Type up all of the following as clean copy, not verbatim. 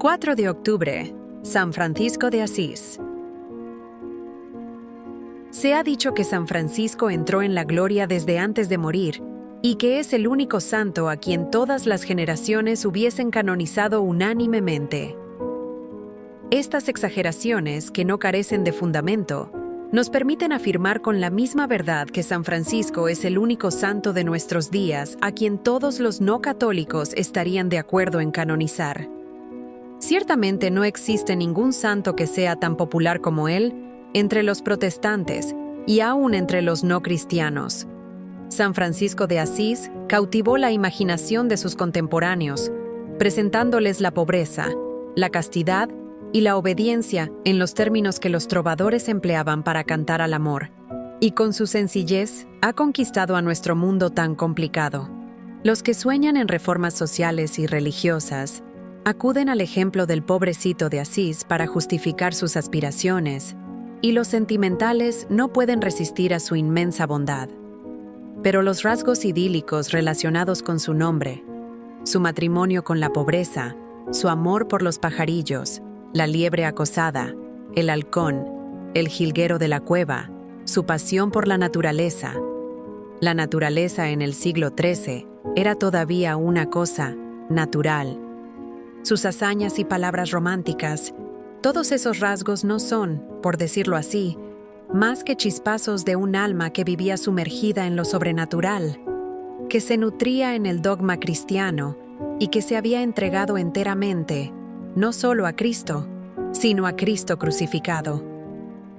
4 de octubre, San Francisco de Asís. Se ha dicho que San Francisco entró en la gloria desde antes de morir y que es el único santo a quien todas las generaciones hubiesen canonizado unánimemente. Estas exageraciones, que no carecen de fundamento, nos permiten afirmar con la misma verdad que San Francisco es el único santo de nuestros días a quien todos los no católicos estarían de acuerdo en canonizar. Ciertamente no existe ningún santo que sea tan popular como él entre los protestantes y aún entre los no cristianos. San Francisco de Asís cautivó la imaginación de sus contemporáneos, presentándoles la pobreza, la castidad y la obediencia en los términos que los trovadores empleaban para cantar al amor, y con su sencillez ha conquistado a nuestro mundo tan complicado. Los que sueñan en reformas sociales y religiosas acuden al ejemplo del pobrecito de Asís para justificar sus aspiraciones, y los sentimentales no pueden resistir a su inmensa bondad. Pero los rasgos idílicos relacionados con su nombre, su matrimonio con la pobreza, su amor por los pajarillos, la liebre acosada, el halcón, el jilguero de la cueva, su pasión por la naturaleza en el siglo XIII era todavía una cosa natural. Sus hazañas y palabras románticas, todos esos rasgos no son, por decirlo así, más que chispazos de un alma que vivía sumergida en lo sobrenatural, que se nutría en el dogma cristiano y que se había entregado enteramente, no solo a Cristo, sino a Cristo crucificado.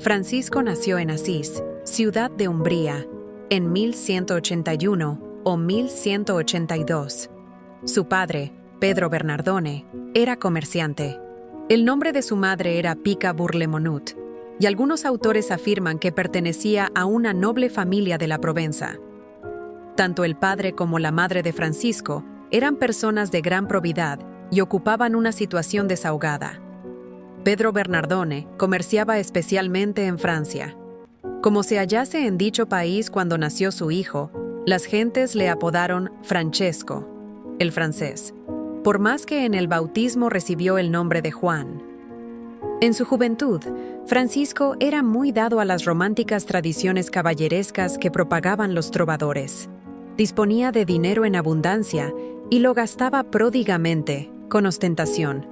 Francisco nació en Asís, ciudad de Umbría, en 1181 o 1182. Su padre, Pedro Bernardone, era comerciante. El nombre de su madre era Pica Bourlemont, y algunos autores afirman que pertenecía a una noble familia de la Provenza. Tanto el padre como la madre de Francisco eran personas de gran probidad y ocupaban una situación desahogada. Pedro Bernardone comerciaba especialmente en Francia. Como se hallase en dicho país cuando nació su hijo, las gentes le apodaron Francesco, el francés, por más que en el bautismo recibió el nombre de Juan. En su juventud, Francisco era muy dado a las románticas tradiciones caballerescas que propagaban los trovadores. Disponía de dinero en abundancia y lo gastaba pródigamente, con ostentación.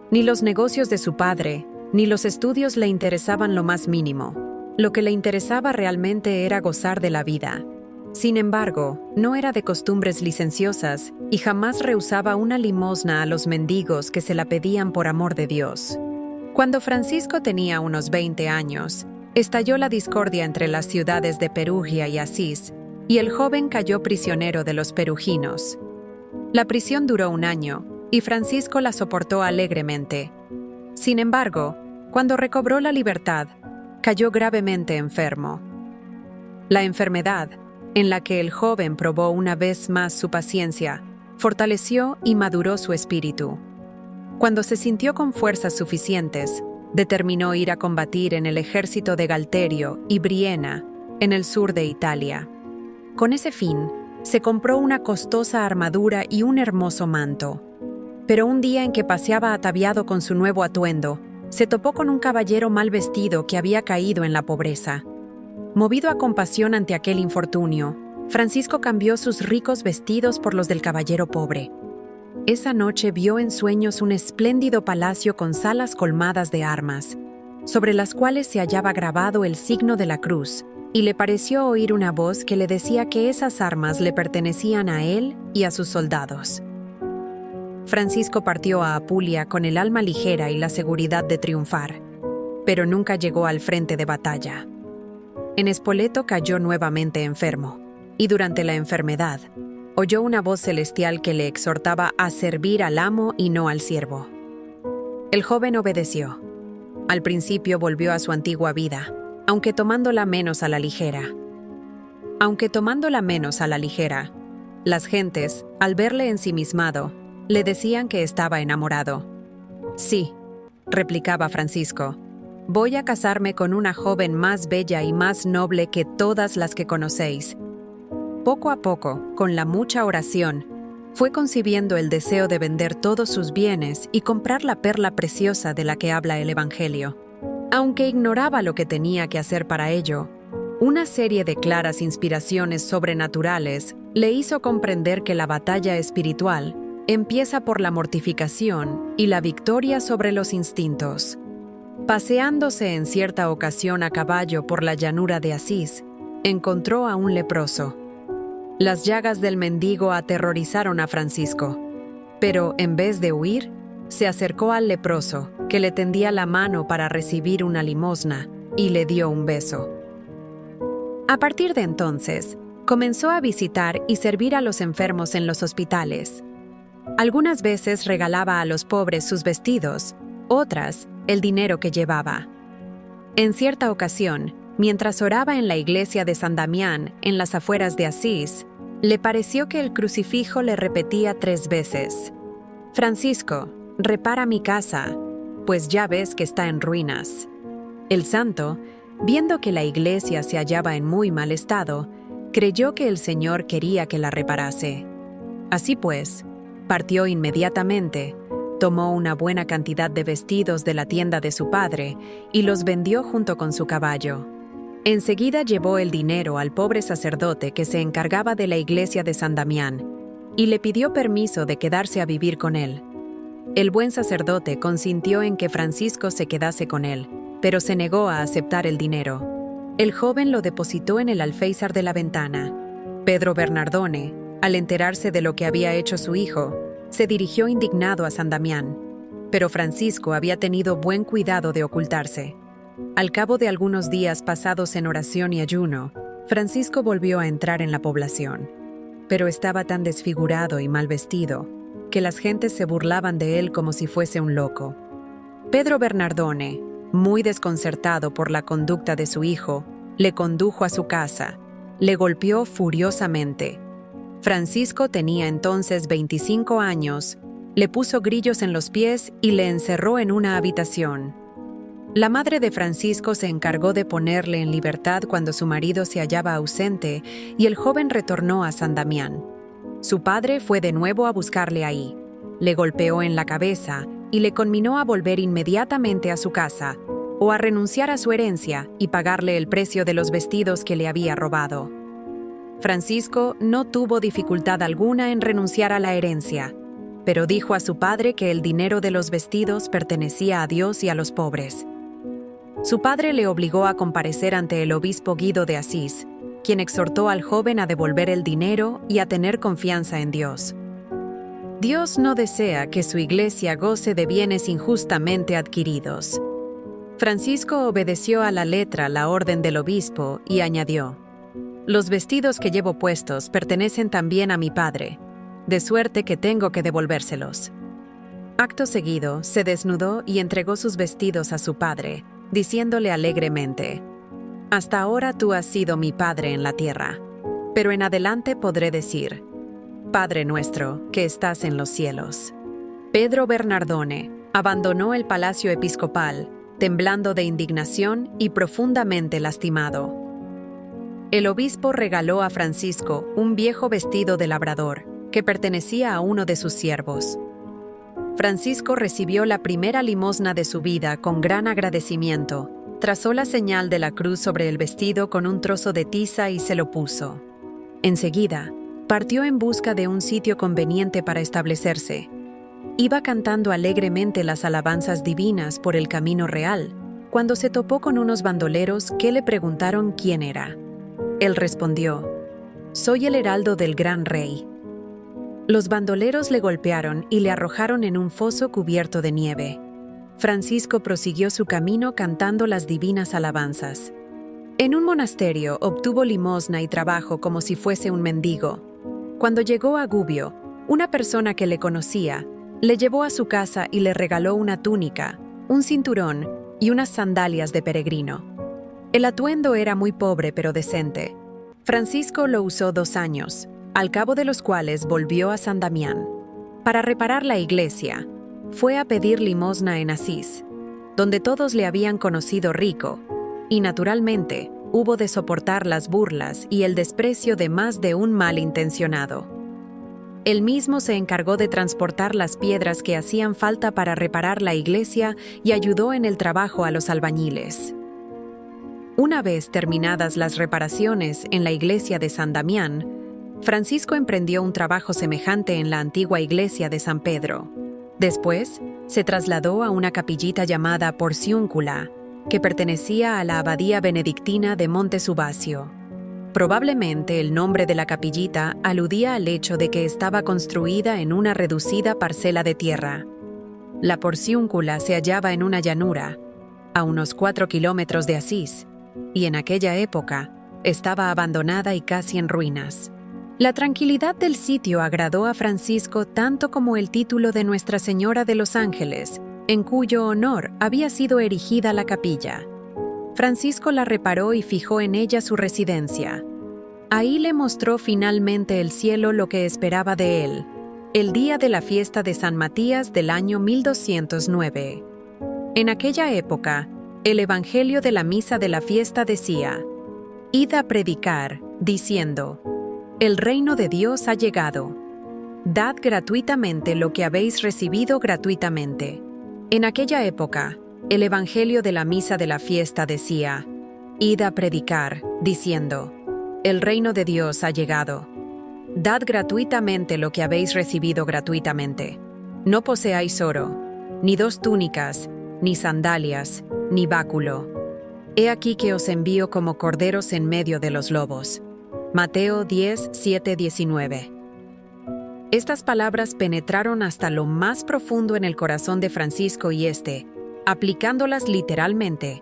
Ni los negocios de su padre, ni los estudios le interesaban lo más mínimo. Lo que le interesaba realmente era gozar de la vida. Sin embargo, no era de costumbres licenciosas y jamás rehusaba una limosna a los mendigos que se la pedían por amor de Dios. Cuando Francisco tenía unos 20 años, estalló la discordia entre las ciudades de Perugia y Asís, y el joven cayó prisionero de los peruginos. La prisión duró 1 año, y Francisco la soportó alegremente. Sin embargo, cuando recobró la libertad, cayó gravemente enfermo. La enfermedad, en la que el joven probó una vez más su paciencia, fortaleció y maduró su espíritu. Cuando se sintió con fuerzas suficientes, determinó ir a combatir en el ejército de Galterio y Briena, en el sur de Italia. Con ese fin, se compró una costosa armadura y un hermoso manto. Pero un día en que paseaba ataviado con su nuevo atuendo, se topó con un caballero mal vestido que había caído en la pobreza. Movido a compasión ante aquel infortunio, Francisco cambió sus ricos vestidos por los del caballero pobre. Esa noche vio en sueños un espléndido palacio con salas colmadas de armas, sobre las cuales se hallaba grabado el signo de la cruz, y le pareció oír una voz que le decía que esas armas le pertenecían a él y a sus soldados. Francisco partió a Apulia con el alma ligera y la seguridad de triunfar, pero nunca llegó al frente de batalla. En Spoleto cayó nuevamente enfermo, y durante la enfermedad, oyó una voz celestial que le exhortaba a servir al amo y no al siervo. El joven obedeció. Al principio volvió a su antigua vida, aunque tomándola menos a la ligera. Las gentes, al verle ensimismado, le decían que estaba enamorado. «Sí», replicaba Francisco, «voy a casarme con una joven más bella y más noble que todas las que conocéis». Poco a poco, con la mucha oración, Fue concibiendo el deseo de vender todos sus bienes y comprar la perla preciosa de la que habla el Evangelio. Aunque ignoraba lo que tenía que hacer para ello, una serie de claras inspiraciones sobrenaturales le hizo comprender que la batalla espiritual empieza por la mortificación y la victoria sobre los instintos. Paseándose en cierta ocasión a caballo por la llanura de Asís, encontró a un leproso. Las llagas del mendigo aterrorizaron a Francisco, pero en vez de huir, se acercó al leproso, que le tendía la mano para recibir una limosna, y le dio un beso. A partir de entonces, comenzó a visitar y servir a los enfermos en los hospitales. Algunas veces regalaba a los pobres sus vestidos, otras, el dinero que llevaba. En cierta ocasión, mientras oraba en la iglesia de San Damián, en las afueras de Asís, le pareció que el crucifijo le repetía 3 veces: «Francisco, repara mi casa, pues ya ves que está en ruinas». El santo, viendo que la iglesia se hallaba en muy mal estado, creyó que el Señor quería que la reparase. Así pues, partió inmediatamente, tomó una buena cantidad de vestidos de la tienda de su padre y los vendió junto con su caballo. Enseguida llevó el dinero al pobre sacerdote que se encargaba de la iglesia de San Damián y le pidió permiso de quedarse a vivir con él. El buen sacerdote consintió en que Francisco se quedase con él, pero se negó a aceptar el dinero. El joven lo depositó en el alféizar de la ventana. Pedro Bernardone, al enterarse de lo que había hecho su hijo, se dirigió indignado a San Damián, pero Francisco había tenido buen cuidado de ocultarse. Al cabo de algunos días pasados en oración y ayuno, Francisco volvió a entrar en la población, pero estaba tan desfigurado y mal vestido que las gentes se burlaban de él como si fuese un loco. Pedro Bernardone, muy desconcertado por la conducta de su hijo, le condujo a su casa, le golpeó furiosamente. Francisco tenía entonces 25 años, le puso grillos en los pies y le encerró en una habitación. La madre de Francisco se encargó de ponerle en libertad cuando su marido se hallaba ausente y el joven retornó a San Damián. Su padre fue de nuevo a buscarle ahí, le golpeó en la cabeza y le conminó a volver inmediatamente a su casa o a renunciar a su herencia y pagarle el precio de los vestidos que le había robado. Francisco no tuvo dificultad alguna en renunciar a la herencia, pero dijo a su padre que el dinero de los vestidos pertenecía a Dios y a los pobres. Su padre le obligó a comparecer ante el obispo Guido de Asís, quien exhortó al joven a devolver el dinero y a tener confianza en Dios. Dios no desea que su iglesia goce de bienes injustamente adquiridos. Francisco obedeció a la letra la orden del obispo y añadió: «Los vestidos que llevo puestos pertenecen también a mi padre, de suerte que tengo que devolvérselos». Acto seguido, se desnudó y entregó sus vestidos a su padre, diciéndole alegremente: «Hasta ahora tú has sido mi padre en la tierra, pero en adelante podré decir: Padre nuestro, que estás en los cielos». Pedro Bernardone abandonó el palacio episcopal, temblando de indignación y profundamente lastimado. El obispo regaló a Francisco un viejo vestido de labrador que pertenecía a uno de sus siervos. Francisco recibió la primera limosna de su vida con gran agradecimiento, trazó la señal de la cruz sobre el vestido con un trozo de tiza y se lo puso. Enseguida, partió en busca de un sitio conveniente para establecerse. Iba cantando alegremente las alabanzas divinas por el camino real, cuando se topó con unos bandoleros que le preguntaron quién era. Él respondió: «Soy el heraldo del gran rey». Los bandoleros le golpearon y le arrojaron en un foso cubierto de nieve. Francisco prosiguió su camino cantando las divinas alabanzas. En un monasterio obtuvo limosna y trabajo como si fuese un mendigo. Cuando llegó a Gubbio, una persona que le conocía le llevó a su casa y le regaló una túnica, un cinturón y unas sandalias de peregrino. El atuendo era muy pobre pero decente. Francisco lo usó 2 años, al cabo de los cuales volvió a San Damián. Para reparar la iglesia, fue a pedir limosna en Asís, donde todos le habían conocido rico, y naturalmente hubo de soportar las burlas y el desprecio de más de un malintencionado. Él mismo se encargó de transportar las piedras que hacían falta para reparar la iglesia y ayudó en el trabajo a los albañiles. Una vez terminadas las reparaciones en la iglesia de San Damián, Francisco emprendió un trabajo semejante en la antigua iglesia de San Pedro. Después, se trasladó a una capillita llamada Porciúncula, que pertenecía a la abadía benedictina de Monte Subasio. Probablemente el nombre de la capillita aludía al hecho de que estaba construida en una reducida parcela de tierra. La Porciúncula se hallaba en una llanura, a unos 4 kilómetros de Asís, y en aquella época estaba abandonada y casi en ruinas. La tranquilidad del sitio agradó a Francisco tanto como el título de Nuestra Señora de los Ángeles, en cuyo honor había sido erigida la capilla. Francisco la reparó y fijó en ella su residencia. Ahí le mostró finalmente el cielo lo que esperaba de él, el día de la fiesta de San Matías del año 1209. En aquella época, el Evangelio de la misa de la fiesta decía: «Id a predicar, diciendo, el reino de Dios ha llegado. Dad gratuitamente lo que habéis recibido gratuitamente». En aquella época, el Evangelio de la misa de la fiesta decía: «Id a predicar, diciendo, el reino de Dios ha llegado. Dad gratuitamente lo que habéis recibido gratuitamente. No poseáis oro, ni 2 túnicas, ni sandalias, ni báculo. He aquí que os envío como corderos en medio de los lobos». Mateo 10, 7, 19. Estas palabras penetraron hasta lo más profundo en el corazón de Francisco y aplicándolas literalmente,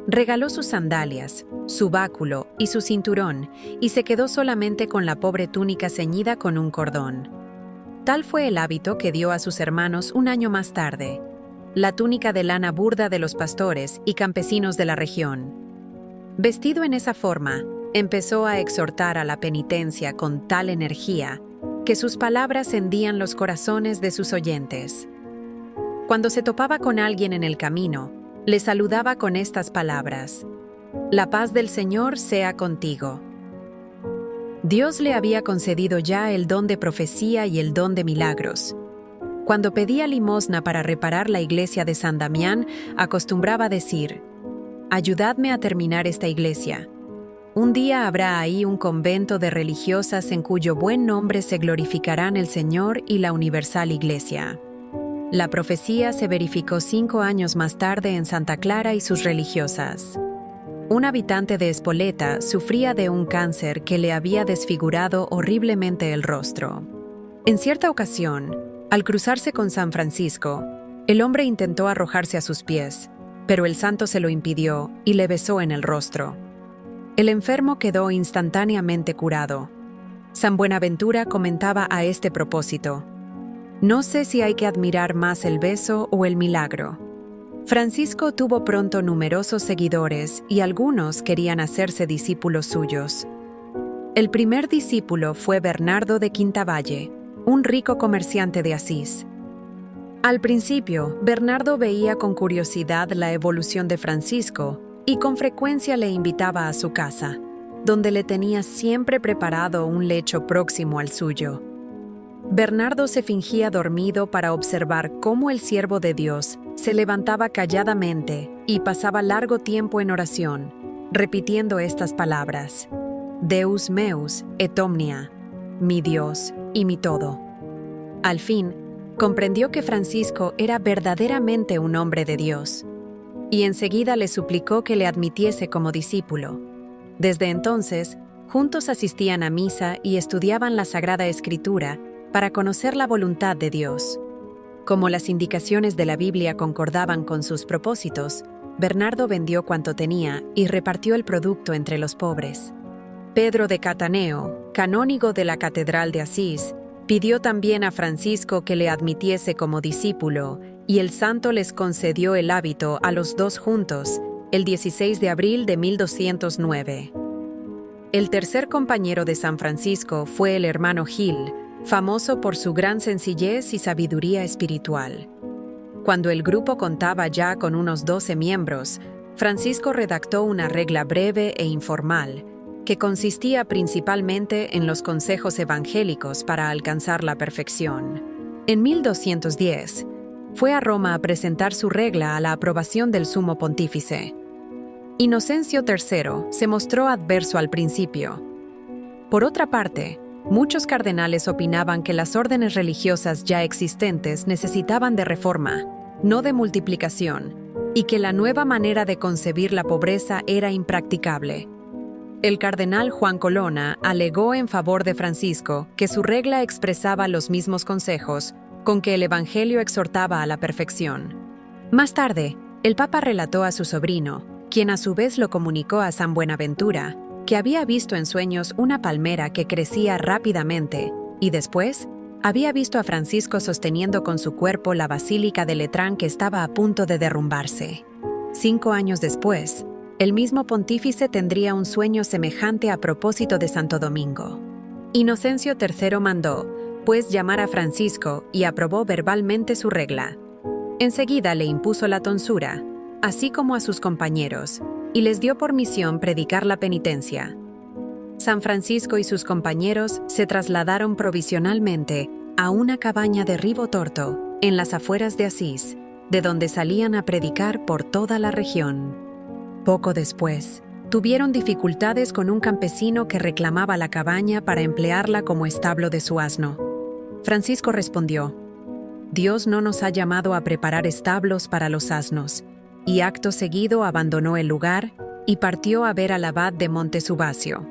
regaló sus sandalias, su báculo y su cinturón y se quedó solamente con la pobre túnica ceñida con un cordón. Tal fue el hábito que dio a sus hermanos un año más tarde, la túnica de lana burda de los pastores y campesinos de la región. Vestido en esa forma, empezó a exhortar a la penitencia con tal energía que sus palabras hendían los corazones de sus oyentes. Cuando se topaba con alguien en el camino, le saludaba con estas palabras: «La paz del Señor sea contigo». Dios le había concedido ya el don de profecía y el don de milagros. Cuando pedía limosna para reparar la iglesia de San Damián, acostumbraba decir: «Ayudadme a terminar esta iglesia. Un día habrá ahí un convento de religiosas en cuyo buen nombre se glorificarán el Señor y la universal iglesia». La profecía se verificó 5 años más tarde en Santa Clara y sus religiosas. Un habitante de Espoleta sufría de un cáncer que le había desfigurado horriblemente el rostro. En cierta ocasión, al cruzarse con San Francisco, el hombre intentó arrojarse a sus pies, pero el santo se lo impidió y le besó en el rostro. El enfermo quedó instantáneamente curado. San Buenaventura comentaba a este propósito: «No sé si hay que admirar más el beso o el milagro». Francisco tuvo pronto numerosos seguidores y algunos querían hacerse discípulos suyos. El primer discípulo fue Bernardo de Quintavalle, un rico comerciante de Asís. Al principio, Bernardo veía con curiosidad la evolución de Francisco y con frecuencia le invitaba a su casa, donde le tenía siempre preparado un lecho próximo al suyo. Bernardo se fingía dormido para observar cómo el siervo de Dios se levantaba calladamente y pasaba largo tiempo en oración, repitiendo estas palabras: «Deus meus et omnia», mi Dios y mi todo. Al fin, comprendió que Francisco era verdaderamente un hombre de Dios, y enseguida le suplicó que le admitiese como discípulo. Desde entonces, juntos asistían a misa y estudiaban la Sagrada Escritura para conocer la voluntad de Dios. Como las indicaciones de la Biblia concordaban con sus propósitos, Bernardo vendió cuanto tenía y repartió el producto entre los pobres. Pedro de Cataneo, canónigo de la Catedral de Asís, pidió también a Francisco que le admitiese como discípulo, y el santo les concedió el hábito a los 2 juntos, el 16 de abril de 1209. El tercer compañero de San Francisco fue el hermano Gil, famoso por su gran sencillez y sabiduría espiritual. Cuando el grupo contaba ya con unos 12 miembros, Francisco redactó una regla breve e informal, que consistía principalmente en los consejos evangélicos para alcanzar la perfección. En 1210, fue a Roma a presentar su regla a la aprobación del sumo pontífice. Inocencio III se mostró adverso al principio. Por otra parte, muchos cardenales opinaban que las órdenes religiosas ya existentes necesitaban de reforma, no de multiplicación, y que la nueva manera de concebir la pobreza era impracticable. El cardenal Juan Colonna alegó en favor de Francisco que su regla expresaba los mismos consejos con que el Evangelio exhortaba a la perfección. Más tarde, el Papa relató a su sobrino, quien a su vez lo comunicó a San Buenaventura, que había visto en sueños una palmera que crecía rápidamente y después había visto a Francisco sosteniendo con su cuerpo la basílica de Letrán que estaba a punto de derrumbarse. 5 años después, el mismo pontífice tendría un sueño semejante a propósito de Santo Domingo. Inocencio III mandó, pues, llamar a Francisco y aprobó verbalmente su regla. Enseguida le impuso la tonsura, así como a sus compañeros, y les dio por misión predicar la penitencia. San Francisco y sus compañeros se trasladaron provisionalmente a una cabaña de Ribotorto, en las afueras de Asís, de donde salían a predicar por toda la región. Poco después, tuvieron dificultades con un campesino que reclamaba la cabaña para emplearla como establo de su asno. Francisco respondió: «Dios no nos ha llamado a preparar establos para los asnos», y acto seguido abandonó el lugar y partió a ver al abad de Montesubasio.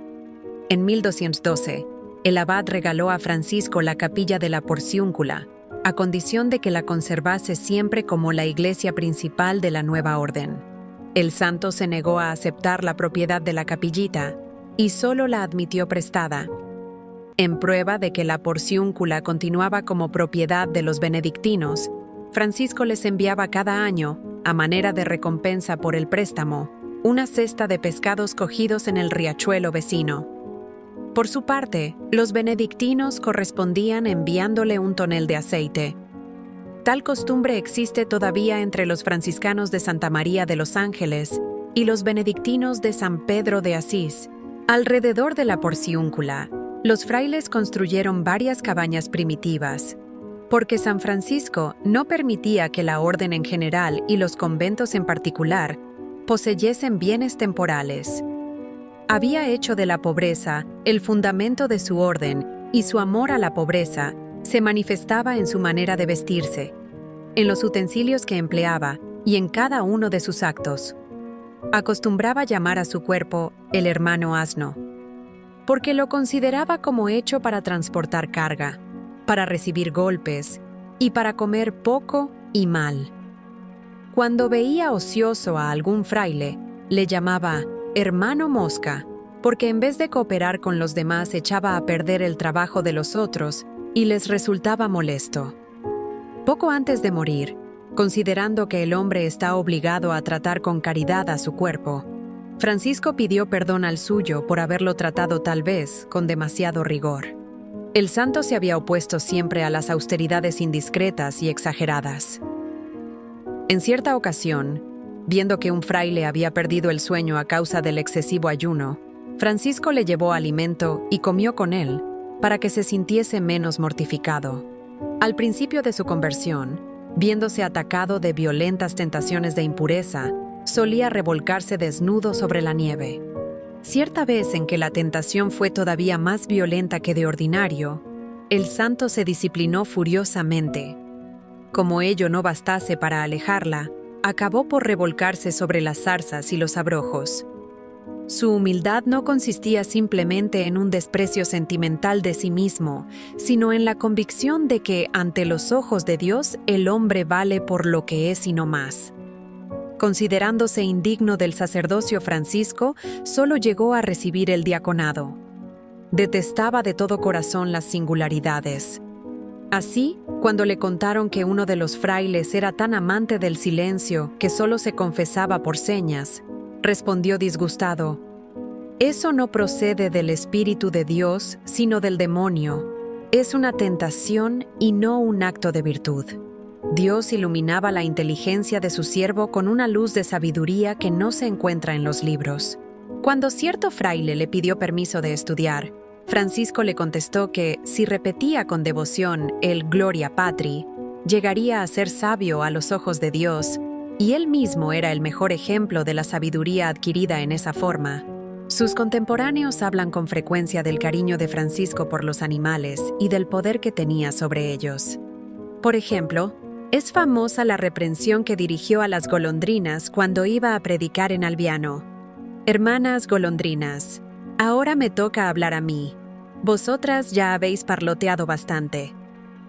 En 1212, el abad regaló a Francisco la capilla de la Porciúncula, a condición de que la conservase siempre como la iglesia principal de la nueva orden. El santo se negó a aceptar la propiedad de la capillita y solo la admitió prestada. En prueba de que la Porciúncula continuaba como propiedad de los benedictinos, Francisco les enviaba cada año, a manera de recompensa por el préstamo, una cesta de pescados cogidos en el riachuelo vecino. Por su parte, los benedictinos correspondían enviándole un tonel de aceite. Tal costumbre existe todavía entre los franciscanos de Santa María de los Ángeles y los benedictinos de San Pedro de Asís. Alrededor de la Porciúncula, los frailes construyeron varias cabañas primitivas, porque San Francisco no permitía que la orden en general y los conventos en particular poseyesen bienes temporales. Había hecho de la pobreza el fundamento de su orden y su amor a la pobreza se manifestaba en su manera de vestirse, en los utensilios que empleaba y en cada uno de sus actos. Acostumbraba llamar a su cuerpo el hermano asno, porque lo consideraba como hecho para transportar carga, para recibir golpes y para comer poco y mal. Cuando veía ocioso a algún fraile, le llamaba hermano mosca, porque en vez de cooperar con los demás echaba a perder el trabajo de los otros y les resultaba molesto. Poco antes de morir, considerando que el hombre está obligado a tratar con caridad a su cuerpo, Francisco pidió perdón al suyo por haberlo tratado tal vez con demasiado rigor. El santo se había opuesto siempre a las austeridades indiscretas y exageradas. En cierta ocasión, viendo que un fraile había perdido el sueño a causa del excesivo ayuno, Francisco le llevó alimento y comió con él para que se sintiese menos mortificado. Al principio de su conversión, viéndose atacado de violentas tentaciones de impureza, solía revolcarse desnudo sobre la nieve. Cierta vez en que la tentación fue todavía más violenta que de ordinario, el santo se disciplinó furiosamente. Como ello no bastase para alejarla, acabó por revolcarse sobre las zarzas y los abrojos. Su humildad no consistía simplemente en un desprecio sentimental de sí mismo, sino en la convicción de que, ante los ojos de Dios, el hombre vale por lo que es y no más. Considerándose indigno del sacerdocio francisco, solo llegó a recibir el diaconado. Detestaba de todo corazón las singularidades. Así, cuando le contaron que uno de los frailes era tan amante del silencio que solo se confesaba por señas, respondió disgustado: «Eso no procede del Espíritu de Dios, sino del demonio. Es una tentación y no un acto de virtud». Dios iluminaba la inteligencia de su siervo con una luz de sabiduría que no se encuentra en los libros. Cuando cierto fraile le pidió permiso de estudiar, Francisco le contestó que, si repetía con devoción el Gloria Patri, llegaría a ser sabio a los ojos de Dios, y él mismo era el mejor ejemplo de la sabiduría adquirida en esa forma. Sus contemporáneos hablan con frecuencia del cariño de Francisco por los animales y del poder que tenía sobre ellos. Por ejemplo, es famosa la reprensión que dirigió a las golondrinas cuando iba a predicar en Albiano. «Hermanas golondrinas, ahora me toca hablar a mí. Vosotras ya habéis parloteado bastante».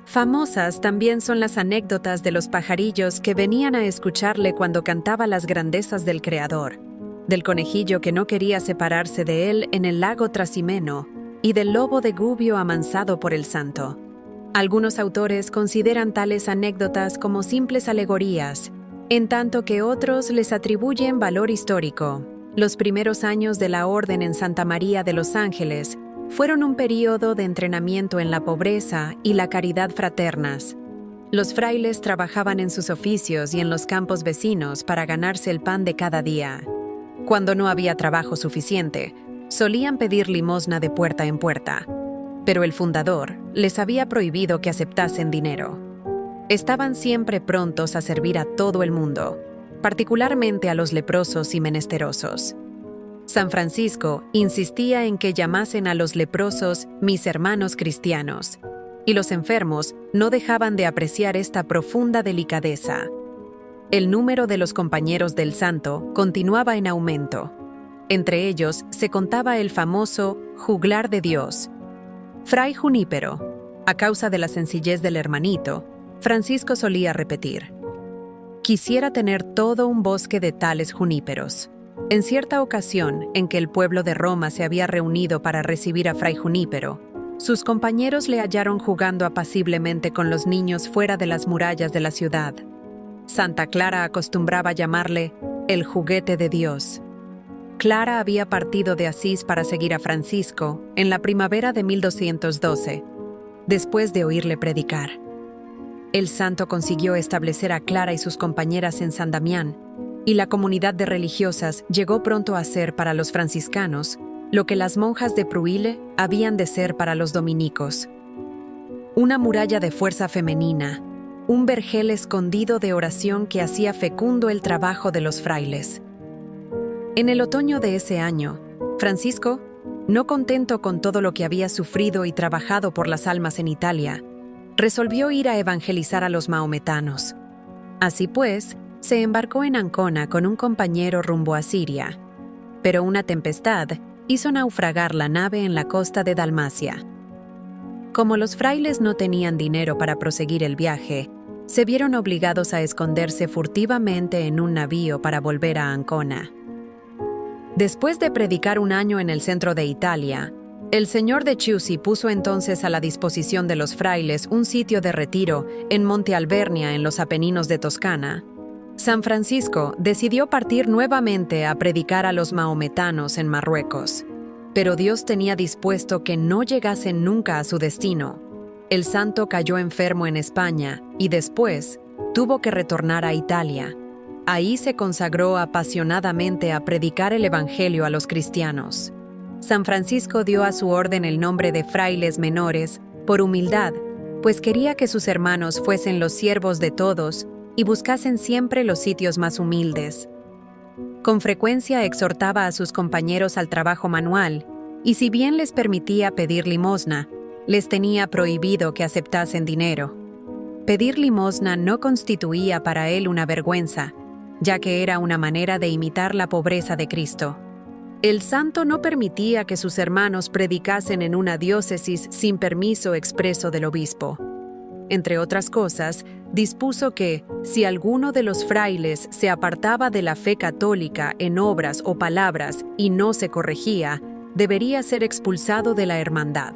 Famosas también son las anécdotas de los pajarillos que venían a escucharle cuando cantaba las grandezas del Creador, del conejillo que no quería separarse de él en el lago Trasimeno y del lobo de Gubbio amansado por el santo. Algunos autores consideran tales anécdotas como simples alegorías, en tanto que otros les atribuyen valor histórico. Los primeros años de la Orden en Santa María de los Ángeles fueron un período de entrenamiento en la pobreza y la caridad fraternas. Los frailes trabajaban en sus oficios y en los campos vecinos para ganarse el pan de cada día. Cuando no había trabajo suficiente, solían pedir limosna de puerta en puerta, pero el fundador les había prohibido que aceptasen dinero. Estaban siempre prontos a servir a todo el mundo, particularmente a los leprosos y menesterosos. San Francisco insistía en que llamasen a los leprosos mis hermanos cristianos, y los enfermos no dejaban de apreciar esta profunda delicadeza. El número de los compañeros del santo continuaba en aumento. Entre ellos se contaba el famoso juglar de Dios. Fray Junípero, a causa de la sencillez del hermanito, Francisco solía repetir: «Quisiera tener todo un bosque de tales juníperos». En cierta ocasión en que el pueblo de Roma se había reunido para recibir a Fray Junípero, sus compañeros le hallaron jugando apaciblemente con los niños fuera de las murallas de la ciudad. Santa Clara acostumbraba llamarle el juguete de Dios. Clara había partido de Asís para seguir a Francisco en la primavera de 1212, después de oírle predicar. El santo consiguió establecer a Clara y sus compañeras en San Damián, y la comunidad de religiosas llegó pronto a ser para los franciscanos lo que las monjas de Pruille habían de ser para los dominicos. Una muralla de fuerza femenina, un vergel escondido de oración que hacía fecundo el trabajo de los frailes. En el otoño de ese año, Francisco, no contento con todo lo que había sufrido y trabajado por las almas en Italia, resolvió ir a evangelizar a los maometanos. Así pues, se embarcó en Ancona con un compañero rumbo a Siria, pero una tempestad hizo naufragar la nave en la costa de Dalmacia. Como los frailes no tenían dinero para proseguir el viaje, se vieron obligados a esconderse furtivamente en un navío para volver a Ancona. Después de predicar un año en el centro de Italia, el señor de Chiusi puso entonces a la disposición de los frailes un sitio de retiro en Monte Alvernia, en los Apeninos de Toscana. San Francisco decidió partir nuevamente a predicar a los maometanos en Marruecos, pero Dios tenía dispuesto que no llegasen nunca a su destino. El santo cayó enfermo en España y después tuvo que retornar a Italia. Ahí se consagró apasionadamente a predicar el Evangelio a los cristianos. San Francisco dio a su orden el nombre de frailes menores por humildad, pues quería que sus hermanos fuesen los siervos de todos y buscasen siempre los sitios más humildes. Con frecuencia exhortaba a sus compañeros al trabajo manual, y si bien les permitía pedir limosna, les tenía prohibido que aceptasen dinero. Pedir limosna no constituía para él una vergüenza, ya que era una manera de imitar la pobreza de Cristo. El santo no permitía que sus hermanos predicasen en una diócesis sin permiso expreso del obispo. Entre otras cosas, dispuso que, si alguno de los frailes se apartaba de la fe católica en obras o palabras y no se corregía, debería ser expulsado de la hermandad.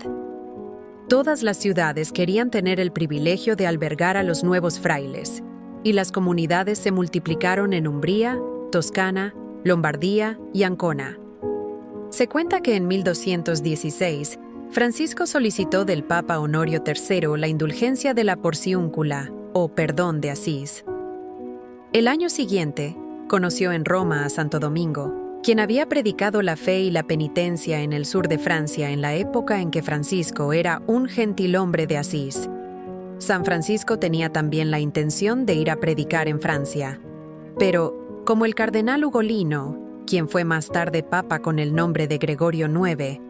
Todas las ciudades querían tener el privilegio de albergar a los nuevos frailes, y las comunidades se multiplicaron en Umbría, Toscana, Lombardía y Ancona. Se cuenta que en 1216, Francisco solicitó del Papa Honorio III la indulgencia de la porciúncula, o perdón de Asís. El año siguiente, conoció en Roma a Santo Domingo, quien había predicado la fe y la penitencia en el sur de Francia en la época en que Francisco era un gentilhombre de Asís. San Francisco tenía también la intención de ir a predicar en Francia, pero, como el cardenal Ugolino, quien fue más tarde papa con el nombre de Gregorio IX,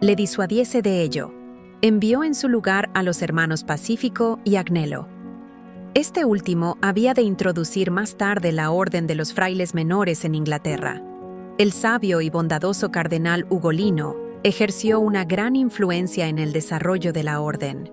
le disuadiese de ello, envió en su lugar a los hermanos Pacífico y Agnello. Este último había de introducir más tarde la orden de los frailes menores en Inglaterra. El sabio y bondadoso cardenal Ugolino ejerció una gran influencia en el desarrollo de la orden.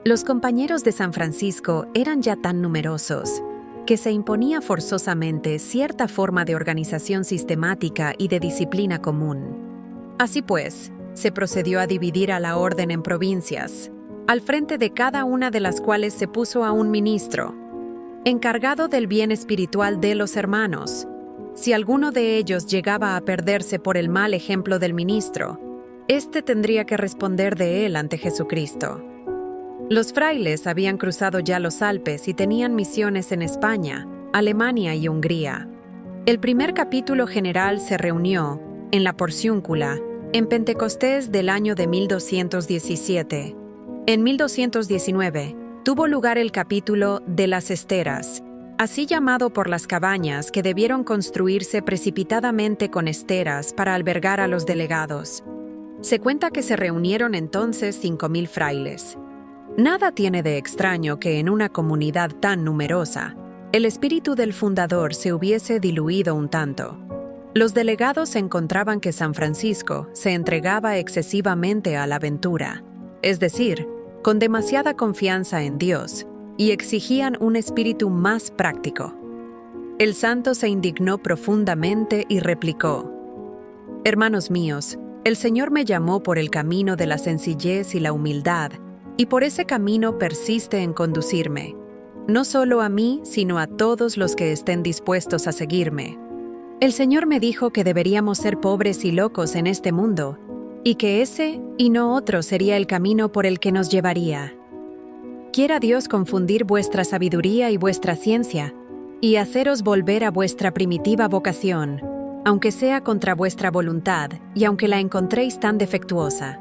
Los compañeros de San Francisco eran ya tan numerosos que se imponía forzosamente cierta forma de organización sistemática y de disciplina común. Así pues, se procedió a dividir a la orden en provincias, al frente de cada una de las cuales se puso a un ministro, encargado del bien espiritual de los hermanos. Si alguno de ellos llegaba a perderse por el mal ejemplo del ministro, éste tendría que responder de él ante Jesucristo. Los frailes habían cruzado ya los Alpes y tenían misiones en España, Alemania y Hungría. El primer capítulo general se reunió, en la Porciúncula, en Pentecostés del año de 1217. En 1219, tuvo lugar el capítulo de las esteras, así llamado por las cabañas que debieron construirse precipitadamente con esteras para albergar a los delegados. Se cuenta que se reunieron entonces 5.000 frailes. Nada tiene de extraño que en una comunidad tan numerosa, el espíritu del fundador se hubiese diluido un tanto. Los delegados encontraban que San Francisco se entregaba excesivamente a la aventura, es decir, con demasiada confianza en Dios, y exigían un espíritu más práctico. El santo se indignó profundamente y replicó: «Hermanos míos, el Señor me llamó por el camino de la sencillez y la humildad, y por ese camino persiste en conducirme, no solo a mí, sino a todos los que estén dispuestos a seguirme. El Señor me dijo que deberíamos ser pobres y locos en este mundo, y que ese y no otro sería el camino por el que nos llevaría. Quiera Dios confundir vuestra sabiduría y vuestra ciencia, y haceros volver a vuestra primitiva vocación, aunque sea contra vuestra voluntad y aunque la encontréis tan defectuosa».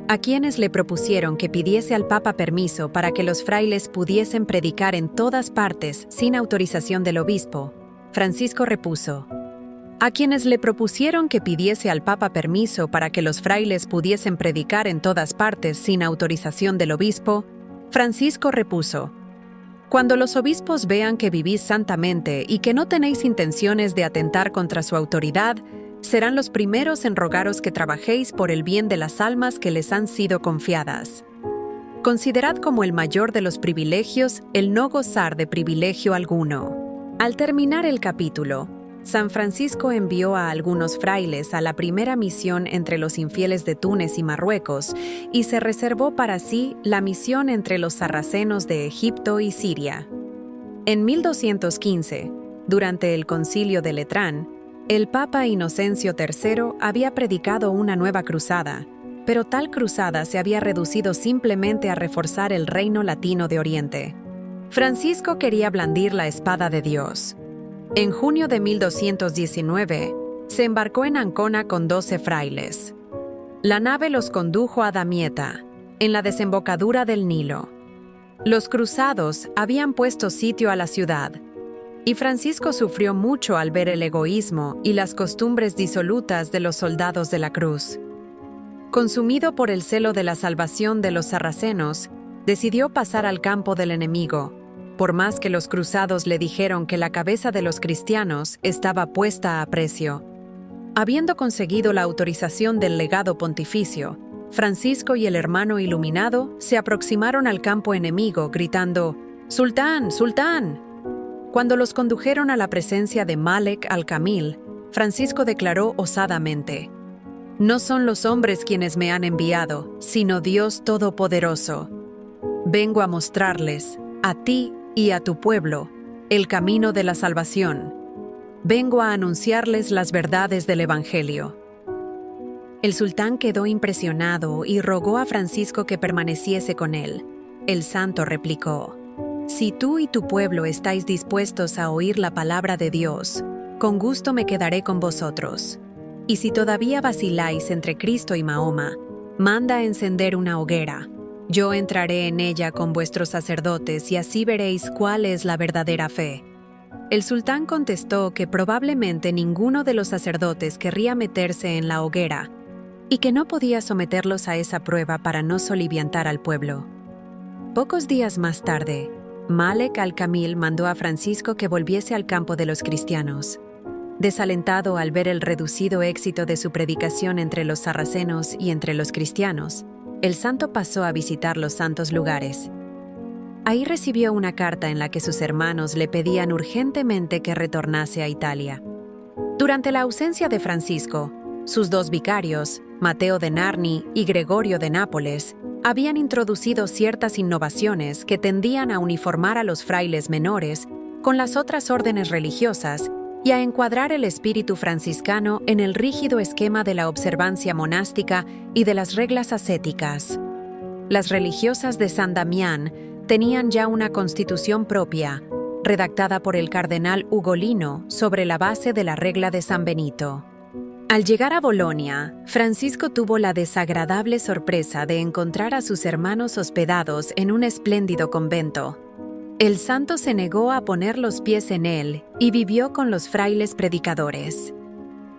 A quienes le propusieron que pidiese al Papa permiso para que los frailes pudiesen predicar en todas partes sin autorización del obispo, Francisco repuso: «A quienes le propusieron que pidiese al Papa permiso para que los frailes pudiesen predicar en todas partes sin autorización del obispo, Francisco repuso: Cuando los obispos vean que vivís santamente y que no tenéis intenciones de atentar contra su autoridad, serán los primeros en rogaros que trabajéis por el bien de las almas que les han sido confiadas. Considerad como el mayor de los privilegios el no gozar de privilegio alguno». Al terminar el capítulo, San Francisco envió a algunos frailes a la primera misión entre los infieles de Túnez y Marruecos y se reservó para sí la misión entre los sarracenos de Egipto y Siria. En 1215, durante el Concilio de Letrán, el Papa Inocencio III había predicado una nueva cruzada, pero tal cruzada se había reducido simplemente a reforzar el reino latino de Oriente. Francisco quería blandir la espada de Dios. En junio de 1219, se embarcó en Ancona con 12 frailes. La nave los condujo a Damieta, en la desembocadura del Nilo. Los cruzados habían puesto sitio a la ciudad, y Francisco sufrió mucho al ver el egoísmo y las costumbres disolutas de los soldados de la cruz. Consumido por el celo de la salvación de los sarracenos, decidió pasar al campo del enemigo, por más que los cruzados le dijeron que la cabeza de los cristianos estaba puesta a precio. Habiendo conseguido la autorización del legado pontificio, Francisco y el hermano iluminado se aproximaron al campo enemigo gritando: «¡Sultán! ¡Sultán!». Cuando los condujeron a la presencia de Malek al-Kamil, Francisco declaró osadamente: «No son los hombres quienes me han enviado, sino Dios Todopoderoso. Vengo a mostrarles, a ti y a tu pueblo, el camino de la salvación. Vengo a anunciarles las verdades del Evangelio». El sultán quedó impresionado y rogó a Francisco que permaneciese con él. El santo replicó: «Si tú y tu pueblo estáis dispuestos a oír la palabra de Dios, con gusto me quedaré con vosotros. Y si todavía vaciláis entre Cristo y Mahoma, manda a encender una hoguera. Yo entraré en ella con vuestros sacerdotes y así veréis cuál es la verdadera fe». El sultán contestó que probablemente ninguno de los sacerdotes querría meterse en la hoguera y que no podía someterlos a esa prueba para no soliviantar al pueblo. Pocos días más tarde, Malek al-Kamil mandó a Francisco que volviese al campo de los cristianos. Desalentado al ver el reducido éxito de su predicación entre los sarracenos y entre los cristianos, el santo pasó a visitar los santos lugares. Ahí recibió una carta en la que sus hermanos le pedían urgentemente que retornase a Italia. Durante la ausencia de Francisco, sus dos vicarios, Mateo de Narni y Gregorio de Nápoles, habían introducido ciertas innovaciones que tendían a uniformar a los frailes menores con las otras órdenes religiosas y a encuadrar el espíritu franciscano en el rígido esquema de la observancia monástica y de las reglas ascéticas. Las religiosas de San Damián tenían ya una constitución propia, redactada por el cardenal Ugolino sobre la base de la regla de San Benito. Al llegar a Bolonia, Francisco tuvo la desagradable sorpresa de encontrar a sus hermanos hospedados en un espléndido convento. El santo se negó a poner los pies en él y vivió con los frailes predicadores.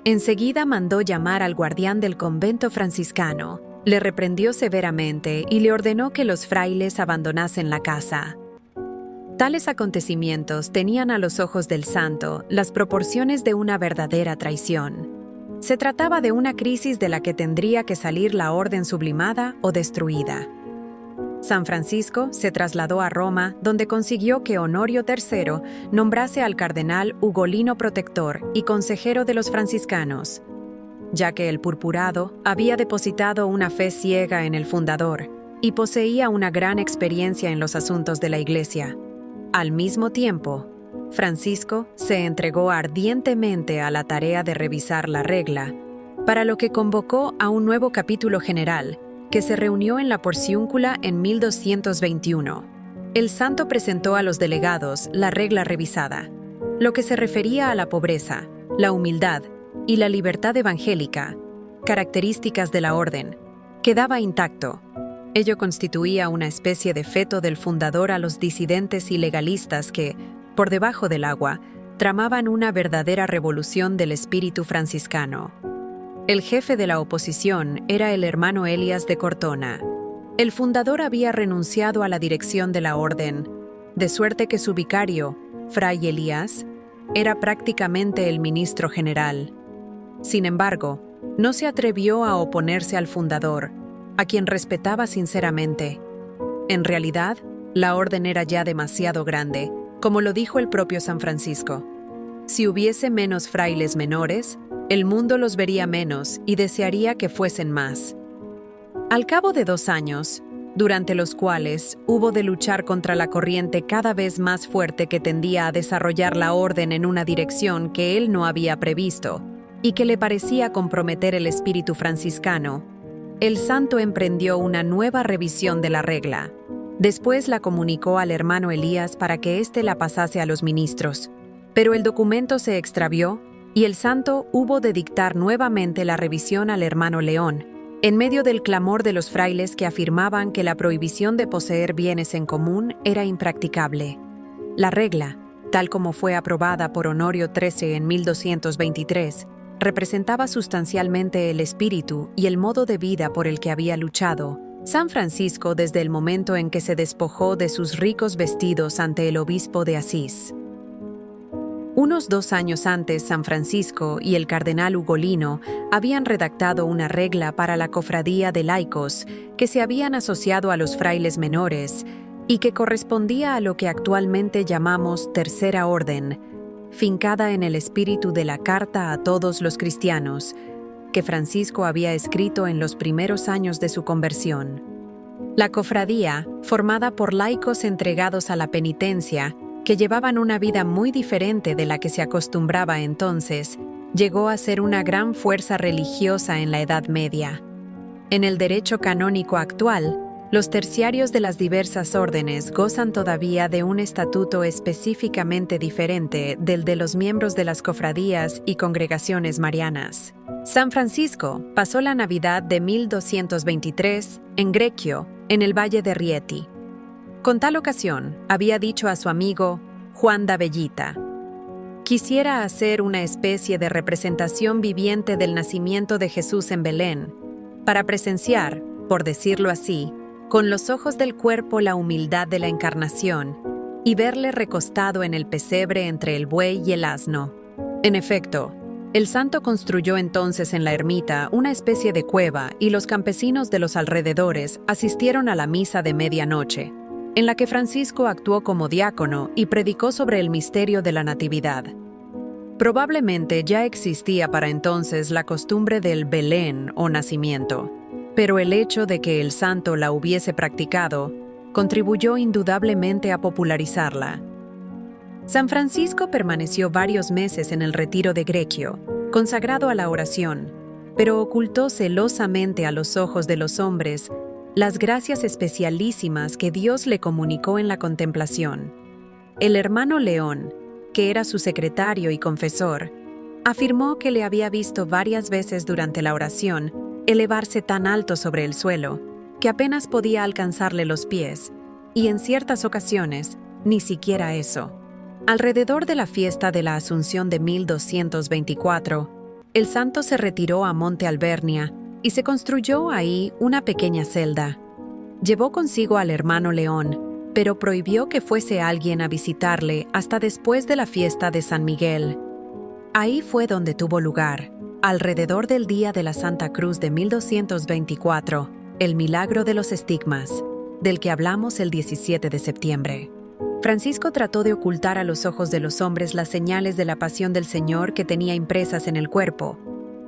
Enseguida mandó llamar al guardián del convento franciscano, le reprendió severamente y le ordenó que los frailes abandonasen la casa. Tales acontecimientos tenían a los ojos del santo las proporciones de una verdadera traición. Se trataba de una crisis de la que tendría que salir la orden sublimada o destruida. San Francisco se trasladó a Roma, donde consiguió que Honorio III nombrase al cardenal Ugolino protector y consejero de los franciscanos, ya que el purpurado había depositado una fe ciega en el fundador y poseía una gran experiencia en los asuntos de la Iglesia. Al mismo tiempo, Francisco se entregó ardientemente a la tarea de revisar la regla, para lo que convocó a un nuevo capítulo general, que se reunió en la Porciúncula en 1221. El santo presentó a los delegados la regla revisada, lo que se refería a la pobreza, la humildad y la libertad evangélica, características de la orden, quedaba intacto. Ello constituía una especie de feto del fundador a los disidentes y legalistas que, por debajo del agua, tramaban una verdadera revolución del espíritu franciscano. El jefe de la oposición era el hermano Elias de Cortona. El fundador había renunciado a la dirección de la orden, de suerte que su vicario, Fray Elías, era prácticamente el ministro general. Sin embargo, no se atrevió a oponerse al fundador, a quien respetaba sinceramente. En realidad, la orden era ya demasiado grande, como lo dijo el propio San Francisco. Si hubiese menos frailes menores, el mundo los vería menos y desearía que fuesen más. Al cabo de 2 años, durante los cuales hubo de luchar contra la corriente cada vez más fuerte que tendía a desarrollar la orden en una dirección que él no había previsto y que le parecía comprometer el espíritu franciscano, el santo emprendió una nueva revisión de la regla. Después la comunicó al hermano Elías para que éste la pasase a los ministros, pero el documento se extravió y el santo hubo de dictar nuevamente la revisión al hermano León, en medio del clamor de los frailes que afirmaban que la prohibición de poseer bienes en común era impracticable. La regla, tal como fue aprobada por Honorio XIII en 1223, representaba sustancialmente el espíritu y el modo de vida por el que había luchado San Francisco desde el momento en que se despojó de sus ricos vestidos ante el obispo de Asís. Unos 2 años antes, San Francisco y el cardenal Ugolino habían redactado una regla para la cofradía de laicos que se habían asociado a los frailes menores y que correspondía a lo que actualmente llamamos Tercera Orden, fincada en el espíritu de la Carta a todos los cristianos, que Francisco había escrito en los primeros años de su conversión. La cofradía, formada por laicos entregados a la penitencia, que llevaban una vida muy diferente de la que se acostumbraba entonces, llegó a ser una gran fuerza religiosa en la Edad Media. En el derecho canónico actual, Los terciarios de las diversas órdenes gozan todavía de un estatuto específicamente diferente del de los miembros de las cofradías y congregaciones marianas. San Francisco pasó la Navidad de 1223 en Greccio, en el Valle de Rieti. Con tal ocasión, había dicho a su amigo Juan de Avellita: «Quisiera hacer una especie de representación viviente del nacimiento de Jesús en Belén, para presenciar, por decirlo así, con los ojos del cuerpo la humildad de la encarnación y verle recostado en el pesebre entre el buey y el asno». En efecto, el santo construyó entonces en la ermita una especie de cueva y los campesinos de los alrededores asistieron a la misa de medianoche, en la que Francisco actuó como diácono y predicó sobre el misterio de la Natividad. Probablemente ya existía para entonces la costumbre del Belén o nacimiento, pero el hecho de que el santo la hubiese practicado contribuyó indudablemente a popularizarla. San Francisco permaneció varios meses en el retiro de Greccio, consagrado a la oración, pero ocultó celosamente a los ojos de los hombres las gracias especialísimas que Dios le comunicó en la contemplación. El hermano León, que era su secretario y confesor, afirmó que le había visto varias veces durante la oración elevarse tan alto sobre el suelo que apenas podía alcanzarle los pies, y en ciertas ocasiones ni siquiera eso. Alrededor de la fiesta de la Asunción de 1224, el santo se retiró a Monte Albernia y se construyó ahí una pequeña celda. Llevó consigo al hermano León, pero prohibió que fuese alguien a visitarle hasta después de la fiesta de San Miguel. Ahí fue donde tuvo lugar, alrededor del día de la Santa Cruz de 1224, el milagro de los estigmas, del que hablamos el 17 de septiembre. Francisco trató de ocultar a los ojos de los hombres las señales de la pasión del Señor que tenía impresas en el cuerpo.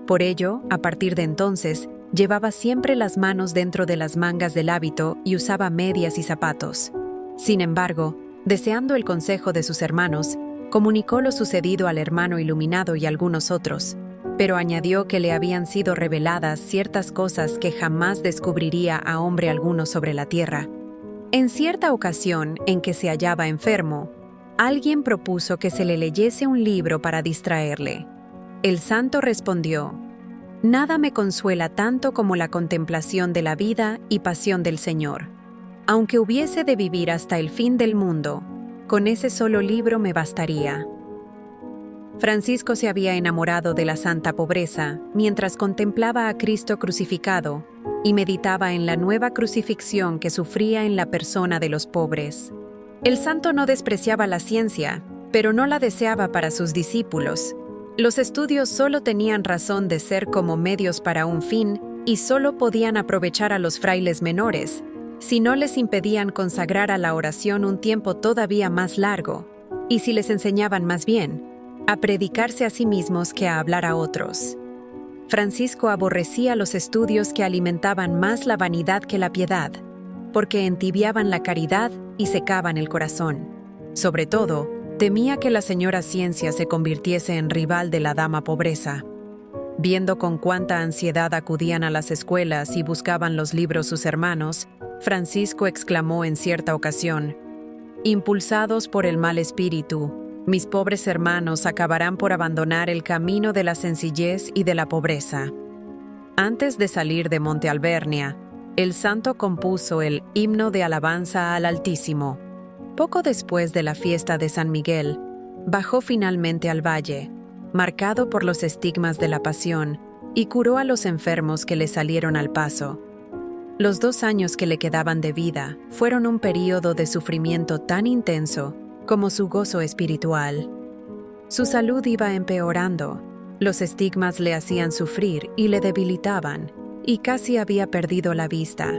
Por ello, a partir de entonces, llevaba siempre las manos dentro de las mangas del hábito y usaba medias y zapatos. Sin embargo, deseando el consejo de sus hermanos, comunicó lo sucedido al hermano iluminado y a algunos otros, pero añadió que le habían sido reveladas ciertas cosas que jamás descubriría a hombre alguno sobre la tierra. En cierta ocasión en que se hallaba enfermo, alguien propuso que se le leyese un libro para distraerle. El santo respondió: «Nada me consuela tanto como la contemplación de la vida y pasión del Señor. Aunque hubiese de vivir hasta el fin del mundo, con ese solo libro me bastaría». Francisco se había enamorado de la santa pobreza mientras contemplaba a Cristo crucificado y meditaba en la nueva crucifixión que sufría en la persona de los pobres. El santo no despreciaba la ciencia, pero no la deseaba para sus discípulos. Los estudios solo tenían razón de ser como medios para un fin y solo podían aprovechar a los frailes menores, si no les impedían consagrar a la oración un tiempo todavía más largo, y si les enseñaban más bien a predicarse a sí mismos que a hablar a otros. Francisco aborrecía los estudios que alimentaban más la vanidad que la piedad, porque entibiaban la caridad y secaban el corazón. Sobre todo, temía que la señora ciencia se convirtiese en rival de la dama pobreza. Viendo con cuánta ansiedad acudían a las escuelas y buscaban los libros sus hermanos, Francisco exclamó en cierta ocasión: «Impulsados por el mal espíritu, mis pobres hermanos acabarán por abandonar el camino de la sencillez y de la pobreza». Antes de salir de Monte Albernia, el santo compuso el Himno de Alabanza al Altísimo. Poco después de la fiesta de San Miguel, bajó finalmente al valle, marcado por los estigmas de la pasión, y curó a los enfermos que le salieron al paso. Los 2 años que le quedaban de vida fueron un período de sufrimiento tan intenso como su gozo espiritual. Su salud iba empeorando, los estigmas le hacían sufrir y le debilitaban, y casi había perdido la vista.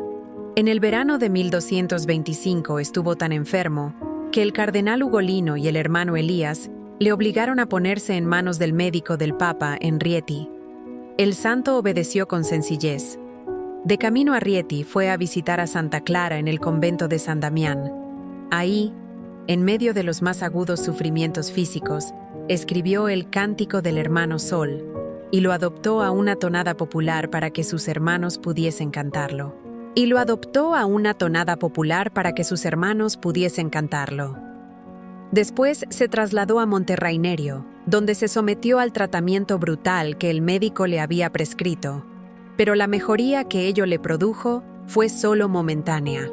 En el verano de 1225 estuvo tan enfermo que el cardenal Ugolino y el hermano Elías le obligaron a ponerse en manos del médico del Papa en Rieti. El santo obedeció con sencillez. De camino a Rieti fue a visitar a Santa Clara en el convento de San Damián. Ahí, en medio de los más agudos sufrimientos físicos, escribió el Cántico del Hermano Sol y lo adoptó a una tonada popular para que sus hermanos pudiesen cantarlo. y lo adoptó a una tonada popular para que sus hermanos pudiesen cantarlo. Después se trasladó a Monterrainerio, donde se sometió al tratamiento brutal que el médico le había prescrito, pero la mejoría que ello le produjo fue solo momentánea.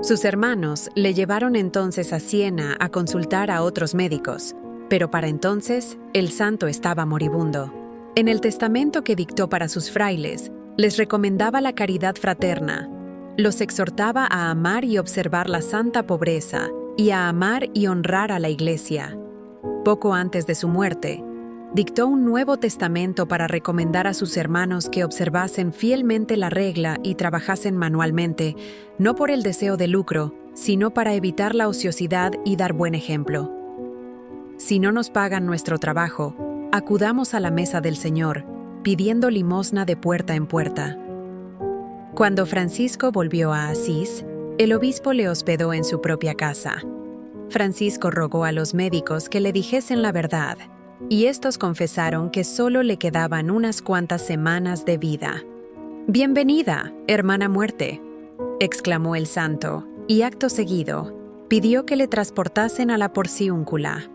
Sus hermanos le llevaron entonces a Siena a consultar a otros médicos, pero para entonces el santo estaba moribundo. En el testamento que dictó para sus frailes, les recomendaba la caridad fraterna, los exhortaba a amar y observar la santa pobreza y a amar y honrar a la Iglesia. Poco antes de su muerte, dictó un nuevo testamento para recomendar a sus hermanos que observasen fielmente la regla y trabajasen manualmente, no por el deseo de lucro, sino para evitar la ociosidad y dar buen ejemplo. Si no nos pagan nuestro trabajo, acudamos a la mesa del Señor, pidiendo limosna de puerta en puerta. Cuando Francisco volvió a Asís, el obispo le hospedó en su propia casa. Francisco rogó a los médicos que le dijesen la verdad, y estos confesaron que solo le quedaban unas cuantas semanas de vida. «Bienvenida, hermana muerte», exclamó el santo, y acto seguido, pidió que le transportasen a la Porciúncula.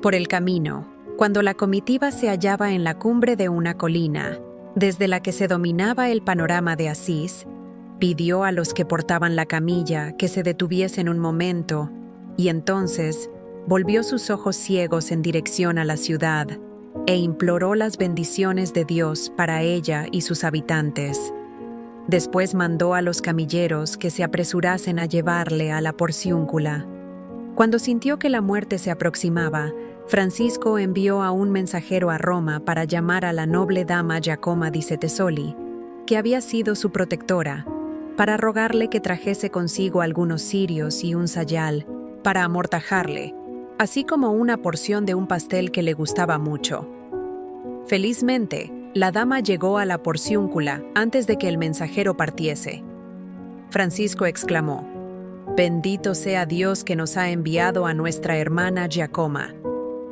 Por el camino, cuando la comitiva se hallaba en la cumbre de una colina, desde la que se dominaba el panorama de Asís, pidió a los que portaban la camilla que se detuviesen un momento, y entonces volvió sus ojos ciegos en dirección a la ciudad e imploró las bendiciones de Dios para ella y sus habitantes. Después mandó a los camilleros que se apresurasen a llevarle a la Porciúncula. Cuando sintió que la muerte se aproximaba, Francisco envió a un mensajero a Roma para llamar a la noble dama Giacoma di Settesoli, que había sido su protectora, para rogarle que trajese consigo algunos cirios y un sayal para amortajarle, así como una porción de un pastel que le gustaba mucho. Felizmente, la dama llegó a la Porciúncula antes de que el mensajero partiese. Francisco exclamó: «Bendito sea Dios que nos ha enviado a nuestra hermana Giacoma.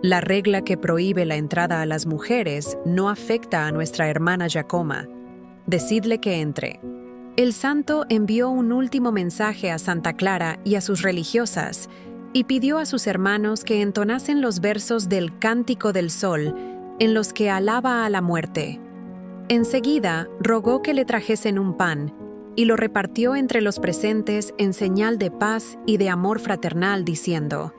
La regla que prohíbe la entrada a las mujeres no afecta a nuestra hermana Giacoma. Decidle que entre». El santo envió un último mensaje a Santa Clara y a sus religiosas, y pidió a sus hermanos que entonasen los versos del Cántico del Sol, en los que alaba a la muerte. Enseguida rogó que le trajesen un pan, y lo repartió entre los presentes en señal de paz y de amor fraternal, diciendo: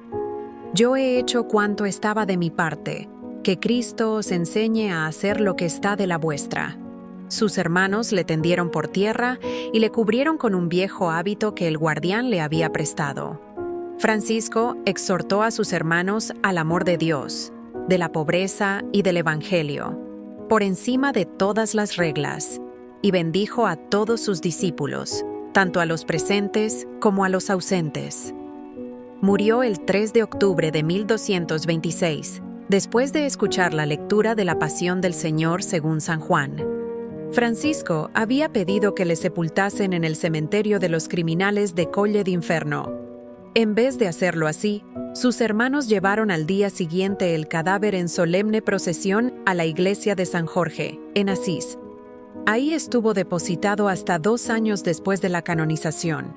«Yo he hecho cuanto estaba de mi parte, que Cristo os enseñe a hacer lo que está de la vuestra». Sus hermanos le tendieron por tierra y le cubrieron con un viejo hábito que el guardián le había prestado. Francisco exhortó a sus hermanos al amor de Dios, de la pobreza y del Evangelio, por encima de todas las reglas, y bendijo a todos sus discípulos, tanto a los presentes como a los ausentes. Murió el 3 de octubre de 1226, después de escuchar la lectura de la Pasión del Señor según San Juan. Francisco había pedido que le sepultasen en el cementerio de los criminales de Colle d'Inferno. En vez de hacerlo así, sus hermanos llevaron al día siguiente el cadáver en solemne procesión a la iglesia de San Jorge, en Asís. Ahí estuvo depositado hasta 2 años después de la canonización.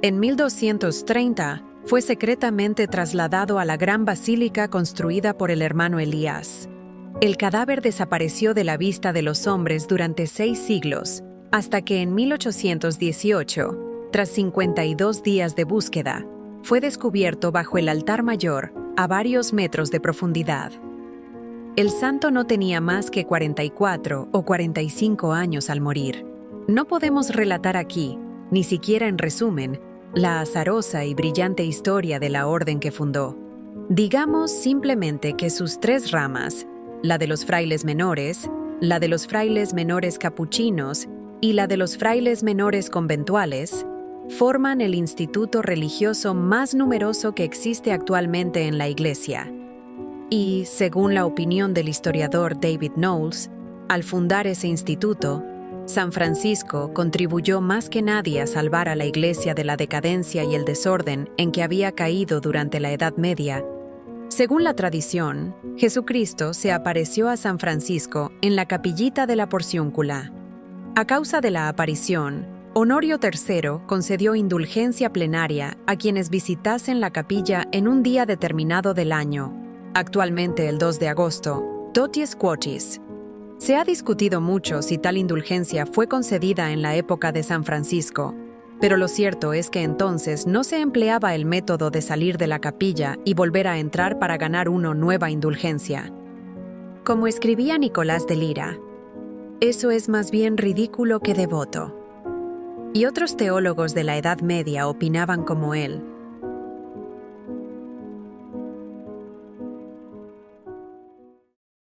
En 1230, fue secretamente trasladado a la gran basílica construida por el hermano Elías. El cadáver desapareció de la vista de los hombres durante 6 siglos, hasta que en 1818, tras 52 días de búsqueda, fue descubierto bajo el altar mayor a varios metros de profundidad. El santo no tenía más que 44 o 45 años al morir. No podemos relatar aquí, ni siquiera en resumen, la azarosa y brillante historia de la orden que fundó. Digamos simplemente que sus 3 ramas, la de los frailes menores, la de los frailes menores capuchinos y la de los frailes menores conventuales, forman el instituto religioso más numeroso que existe actualmente en la Iglesia. Y, según la opinión del historiador David Knowles, al fundar ese instituto, San Francisco contribuyó más que nadie a salvar a la Iglesia de la decadencia y el desorden en que había caído durante la Edad Media. Según la tradición, Jesucristo se apareció a San Francisco en la capillita de la Porciúncula. A causa de la aparición, Honorio III concedió indulgencia plenaria a quienes visitasen la capilla en un día determinado del año, actualmente el 2 de agosto, toties quotis. Se ha discutido mucho si tal indulgencia fue concedida en la época de San Francisco, pero lo cierto es que entonces no se empleaba el método de salir de la capilla y volver a entrar para ganar una nueva indulgencia. Como escribía Nicolás de Lira, eso es más bien ridículo que devoto. Y otros teólogos de la Edad Media opinaban como él,